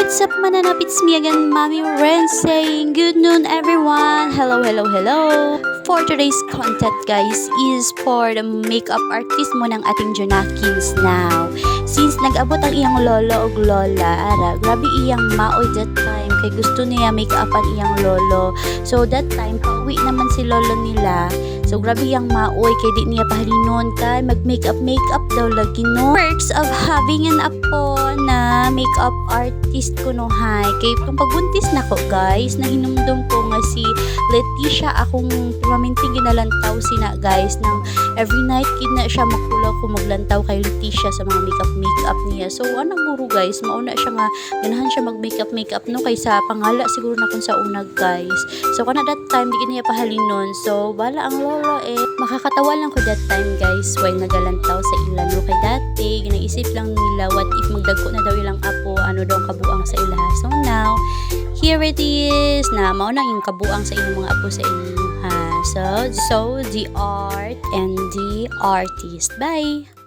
What's up, mananap? It's me again, Mommy Ren, saying good noon, everyone. Hello, hello, hello. For today's content, guys, is for the makeup artist mo ng ating Junakins now. Since nag-abot ang iyang lolo o lola, ara, grabe iyang maoy that time. Kay gusto niya make-upan iyang lolo. So that time, pauwi naman si lolo nila. So grabe iyang maoy kay di niya pahalinon kay mag-makeup daw lagi no. Perks of having an apo na makeup artist ko no hay. Kay kung pagbuntis na ko guys, nahinumdum ko nga si Leticia akong permanente ginalantaw sina guys nang every night kina siya makulo ko maglantaw kay Leticia sa mga makeup niya. So anong guru guys, mauna siya nga ganahan siya mag-makeup no kaysa pangala siguro na kun sa unag guys. So kana that time di niya pahalinon. So bala ang lolo makakatawa lang ko that time guys while nagalantaw sa ilan no kay dati ginaisip lang nila what if magdagko na daw ilang apo ano daw kabuang sa ila. So now here it is na mao na yung kabuang sa inyong mga apo sa inyo ha. So the art and the artist. Bye.